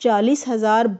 40,000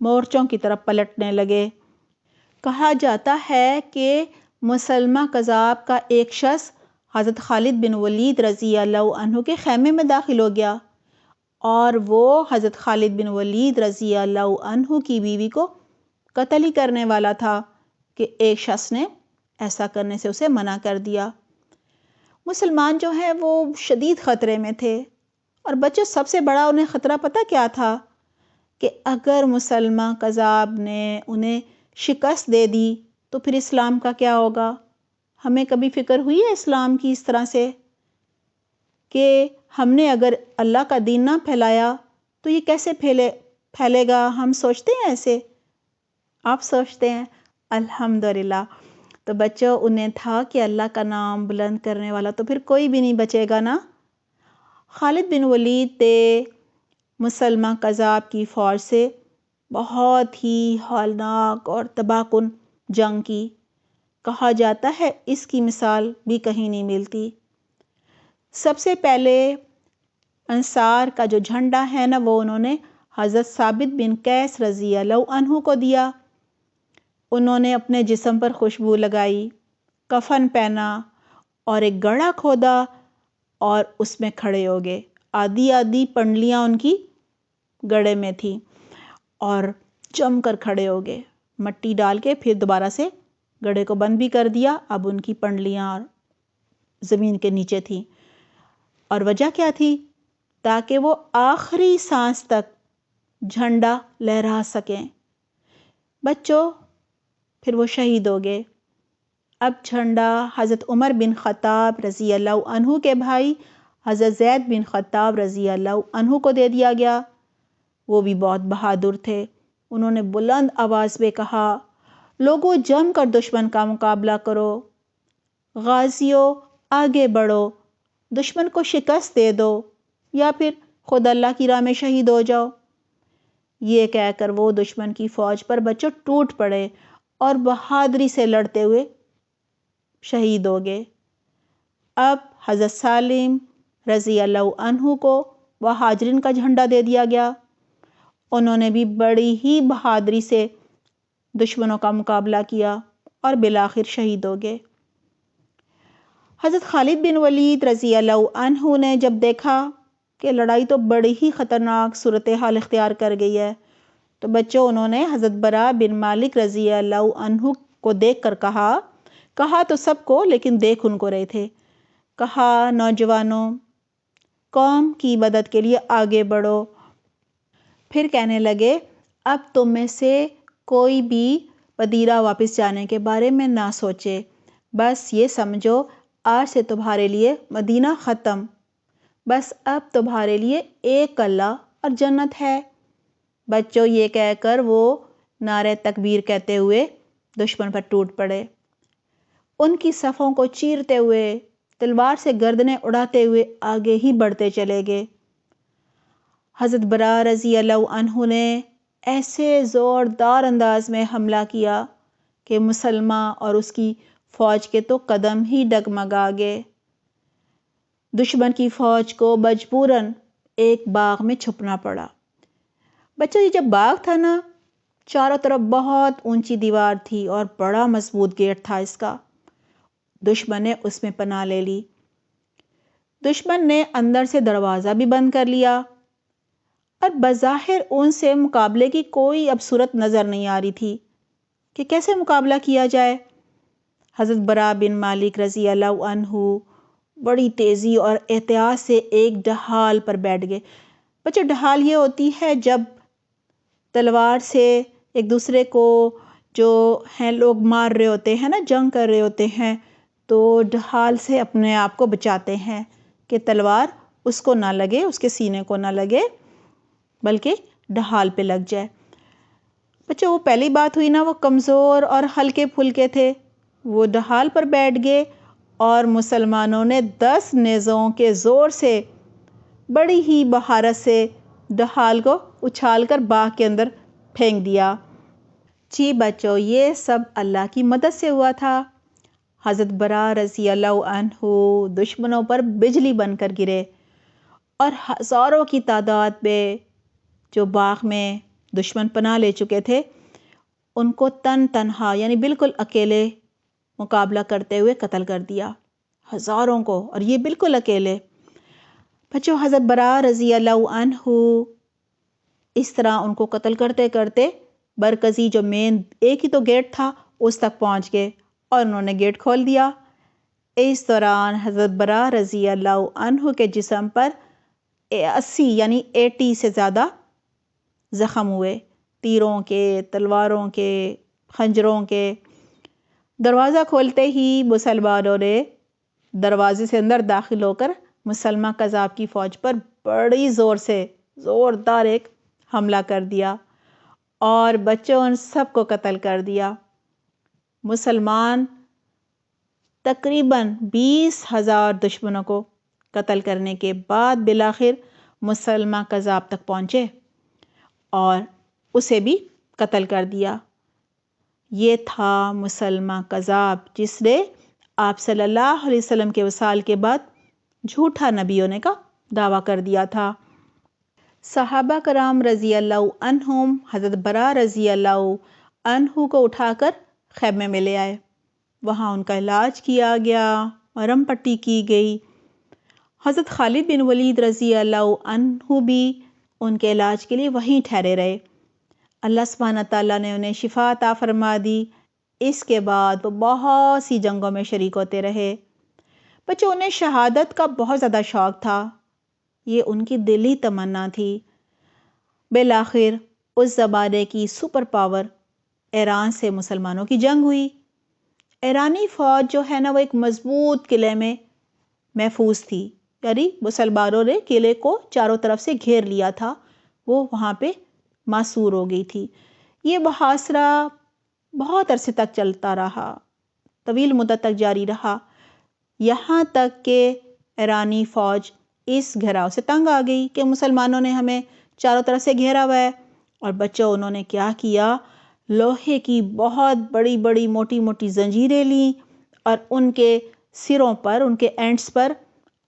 مورچوں کی طرف پلٹنے لگے۔ کہا جاتا ہے کہ مسلمہ کذاب کا ایک شخص حضرت خالد بن ولید رضی اللہ عنہ کے خیمے میں داخل ہو گیا اور وہ حضرت خالد بن ولید رضی اللہ عنہ کی بیوی کو قتل ہی کرنے والا تھا کہ ایک شخص نے ایسا کرنے سے اسے منع کر دیا۔ مسلمان جو ہیں وہ شدید خطرے میں تھے، اور بچوں سب سے بڑا انہیں خطرہ پتہ کیا تھا؟ کہ اگر مسلمہ کذاب نے انہیں شکست دے دی تو پھر اسلام کا کیا ہوگا؟ ہمیں کبھی فکر ہوئی ہے اسلام کی اس طرح سے کہ ہم نے اگر اللہ کا دین نہ پھیلایا تو یہ کیسے پھیلے گا؟ ہم سوچتے ہیں ایسے؟ آپ سوچتے ہیں؟ الحمدللہ۔ تو بچوں انہیں تھا کہ اللہ کا نام بلند کرنے والا تو پھر کوئی بھی نہیں بچے گا نا۔ خالد بن ولید نے مسلمہ کذاب کی فوج سے بہت ہی ہولناک اور تباہ کن جنگ کی۔ کہا جاتا ہے اس کی مثال بھی کہیں نہیں ملتی۔ سب سے پہلے انصار کا جو جھنڈا ہے نا وہ انہوں نے حضرت ثابت بن قیس رضی اللہ عنہ کو دیا۔ انہوں نے اپنے جسم پر خوشبو لگائی، کفن پہنا اور ایک گڑھا کھودا اور اس میں کھڑے ہو گئے۔ آدھی آدھی پنڈلیاں ان کی گڑھے میں تھیں اور جم کر کھڑے ہو گئے۔ مٹی ڈال کے پھر دوبارہ سے گڑھے کو بند بھی کر دیا۔ اب ان کی پنڈلیاں زمین کے نیچے تھیں۔ اور وجہ کیا تھی؟ تاکہ وہ آخری سانس تک جھنڈا لہرا سکیں۔ بچوں پھر وہ شہید ہو گئے۔ اب جھنڈا حضرت عمر بن خطاب رضی اللہ عنہ کے بھائی حضرت زید بن خطاب رضی اللہ عنہ کو دے دیا گیا۔ وہ بھی بہت بہادر تھے۔ انہوں نے بلند آواز پہ کہا، لوگوں جم کر دشمن کا مقابلہ کرو، غازیوں آگے بڑھو، دشمن کو شکست دے دو یا پھر خود اللہ کی راہ میں شہید ہو جاؤ۔ یہ کہہ کر وہ دشمن کی فوج پر بچوں ٹوٹ پڑے اور بہادری سے لڑتے ہوئے شہید ہو گئے۔ اب حضرت سالم رضی اللہ عنہ کو مہاجرین کا جھنڈا دے دیا گیا۔ انہوں نے بھی بڑی ہی بہادری سے دشمنوں کا مقابلہ کیا اور بالآخر شہید ہو گئے۔ حضرت خالد بن ولید رضی اللہ عنہ نے جب دیکھا کہ لڑائی تو بڑی ہی خطرناک صورتحال اختیار کر گئی ہے تو بچوں انہوں نے حضرت برا بن مالک رضی اللہ عنہ کو دیکھ کر کہا تو سب کو لیکن دیکھ ان کو رہے تھے، کہا نوجوانوں قوم کی مدد کے لیے آگے بڑھو۔ پھر کہنے لگے اب تم میں سے کوئی بھی مدینہ واپس جانے کے بارے میں نہ سوچے، بس یہ سمجھو آج سے تمہارے لیے مدینہ ختم، بس اب تمہارے لیے ایک اللہ اور جنت ہے۔ بچوں یہ کہہ کر وہ نعرہ تکبیر کہتے ہوئے دشمن پر ٹوٹ پڑے۔ ان کی صفوں کو چیرتے ہوئے تلوار سے گردنیں اڑاتے ہوئے آگے ہی بڑھتے چلے گئے۔ حضرت برا رضی اللہ عنہ نے ایسے زوردار انداز میں حملہ کیا کہ مسلمہ اور اس کی فوج کے تو قدم ہی ڈگمگا گئے۔ دشمن کی فوج کو مجبوراً ایک باغ میں چھپنا پڑا۔ بچوں یہ جب باغ تھا نا چاروں طرف بہت اونچی دیوار تھی اور بڑا مضبوط گیٹ تھا اس کا۔ دشمن نے اس میں پناہ لے لی۔ دشمن نے اندر سے دروازہ بھی بند کر لیا اور بظاہر ان سے مقابلے کی کوئی اب صورت نظر نہیں آ رہی تھی کہ کیسے مقابلہ کیا جائے۔ حضرت برا بن مالک رضی اللہ عنہ بڑی تیزی اور احتیاط سے ایک ڈھال پر بیٹھ گئے۔ بچوں ڈھال یہ ہوتی ہے جب تلوار سے ایک دوسرے کو جو ہیں لوگ مار رہے ہوتے ہیں نا، جنگ کر رہے ہوتے ہیں تو ڈھال سے اپنے آپ کو بچاتے ہیں کہ تلوار اس کو نہ لگے، اس کے سینے کو نہ لگے بلکہ ڈھال پہ لگ جائے۔ بچوں وہ پہلی بات ہوئی نا، وہ کمزور اور ہلکے پھلکے تھے، وہ ڈھال پر بیٹھ گئے اور مسلمانوں نے 10 نیزوں کے زور سے بڑی ہی مہارت سے ڈھال کو اچھال کر باغ کے اندر پھینک دیا۔ جی بچوں یہ سب اللہ کی مدد سے ہوا تھا۔ حضرت برا رضی اللہ عنہ دشمنوں پر بجلی بن کر گرے اور ہزاروں کی تعداد میں جو باغ میں دشمن پناہ لے چکے تھے، ان کو تنہا یعنی بالکل اکیلے مقابلہ کرتے ہوئے قتل کر دیا، ہزاروں کو، اور یہ بالکل اکیلے۔ بچوں حضرت براء رضی اللہ عنہ اس طرح ان کو قتل کرتے کرتے برکزی جو مین ایک ہی تو گیٹ تھا اس تک پہنچ گئے اور انہوں نے گیٹ کھول دیا۔ اس دوران حضرت براء رضی اللہ عنہ کے جسم پر 80 یعنی 80 سے زیادہ زخم ہوئے، تیروں کے، تلواروں کے، خنجروں کے۔ دروازہ کھولتے ہی مسلمانوں نے دروازے سے اندر داخل ہو کر مسلمہ کذاب کی فوج پر بڑی زور سے زوردار ایک حملہ کر دیا اور بچوں ان سب کو قتل کر دیا۔ مسلمان تقریباً 20,000 دشمنوں کو قتل کرنے کے بعد بالآخر مسلمہ کذاب تک پہنچے اور اسے بھی قتل کر دیا۔ یہ تھا مسلمہ کذاب جس نے آپ صلی اللہ علیہ وسلم کے وصال کے بعد جھوٹا نبی ہونے کا دعویٰ کر دیا تھا۔ صحابہ کرام رضی اللہ عنہم حضرت براء رضی اللہ عنہ کو اٹھا کر خیمے میں لے آئے، وہاں ان کا علاج کیا گیا، مرہم پٹی کی گئی۔ حضرت خالد بن ولید رضی اللہ عنہ بھی ان کے علاج کے لیے وہیں ٹھہرے رہے۔ اللہ سبحانہ تعالیٰ نے انہیں شفا عطا فرما دی۔ اس کے بعد وہ بہت سی جنگوں میں شریک ہوتے رہے۔ بچوں انہیں شہادت کا بہت زیادہ شوق تھا، یہ ان کی دلی تمنا تھی۔ بالآخر اس زمانے کی سپر پاور ایران سے مسلمانوں کی جنگ ہوئی۔ ایرانی فوج جو ہے نا وہ ایک مضبوط قلعے میں محفوظ تھی، یعنی مسلمانوں نے قلعے کو چاروں طرف سے گھیر لیا تھا، وہ وہاں پہ محصور ہو گئی تھی۔ یہ محاصرہ بہت عرصے تک چلتا رہا، طویل مدت تک جاری رہا، یہاں تک کہ ایرانی فوج اس گھیراؤ سے تنگ آ گئی کہ مسلمانوں نے ہمیں چاروں طرف سے گھیرا ہوا ہے۔ اور بچوں انہوں نے کیا کیا، لوہے کی بہت بڑی بڑی موٹی موٹی زنجیریں لیں اور ان کے سروں پر، ان کے اینڈز پر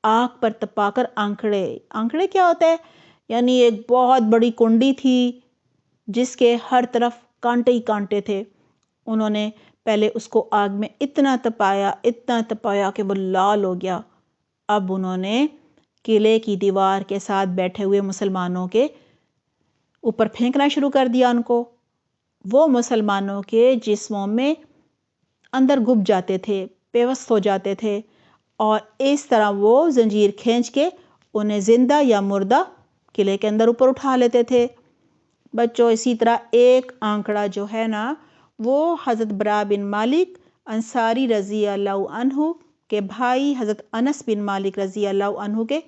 آگ پر تپا کر آنکڑے کیا ہوتا ہے، یعنی ایک بہت بڑی کنڈی تھی جس کے ہر طرف کانٹے ہی کانٹے تھے۔ انہوں نے پہلے اس کو آگ میں اتنا تپایا کہ وہ لال ہو گیا۔ اب انہوں نے قلعے کی دیوار کے ساتھ بیٹھے ہوئے مسلمانوں کے اوپر پھینکنا شروع کر دیا ان کو۔ وہ مسلمانوں کے جسموں میں اندر گھب جاتے تھے، پیوست ہو جاتے تھے، اور اس طرح وہ زنجیر کھینچ کے انہیں زندہ یا مردہ قلعے کے اندر اوپر اٹھا لیتے تھے۔ بچوں اسی طرح ایک آنکڑا جو ہے نا وہ حضرت براء بن مالک انصاری رضی اللہ عنہ کے بھائی حضرت انس بن مالک رضی اللہ عنہ کے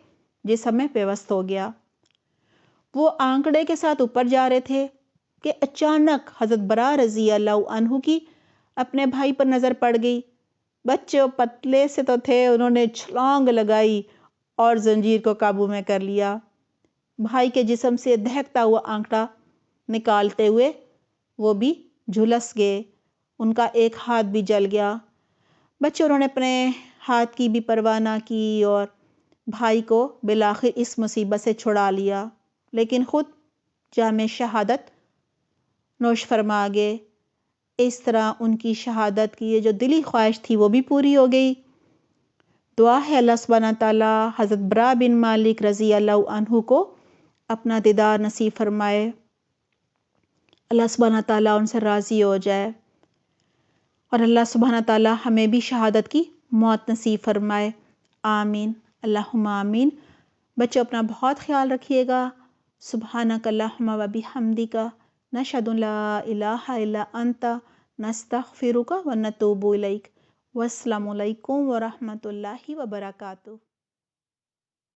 جسم میں پیوست ہو گیا۔ وہ آنکڑے کے ساتھ اوپر جا رہے تھے کہ اچانک حضرت براء رضی اللہ عنہ کی اپنے بھائی پر نظر پڑ گئی۔ بچے پتلے سے تو تھے، انہوں نے چھلانگ لگائی اور زنجیر کو قابو میں کر لیا۔ بھائی کے جسم سے دہکتا ہوا آنکڑا نکالتے ہوئے وہ بھی جھلس گئے، ان کا ایک ہاتھ بھی جل گیا۔ بچے انہوں نے اپنے ہاتھ کی بھی پرواہ نہ کی اور بھائی کو بالآخر اس مصیبت سے چھڑا لیا، لیکن خود جام شہادت نوش فرما گئے۔ اس طرح ان کی شہادت کی یہ جو دلی خواہش تھی وہ بھی پوری ہو گئی۔ دعا ہے اللہ سبحانہ تعالیٰ حضرت براء بن مالک رضی اللہ عنہ کو اپنا دیدار نصیب فرمائے، اللہ سبحانہ تعالیٰ ان سے راضی ہو جائے، اور اللہ سبحانہ تعالیٰ ہمیں بھی شہادت کی موت نصیب فرمائے، آمین اللہم آمین۔ بچوں اپنا بہت خیال رکھیے گا۔ سبحانک اللہم و بحمدک، نشہد ان لا الہ الا انت، نستغفرک و نتوب الیک۔ والسلام علیکم ورحمۃ اللہ وبرکاتہ۔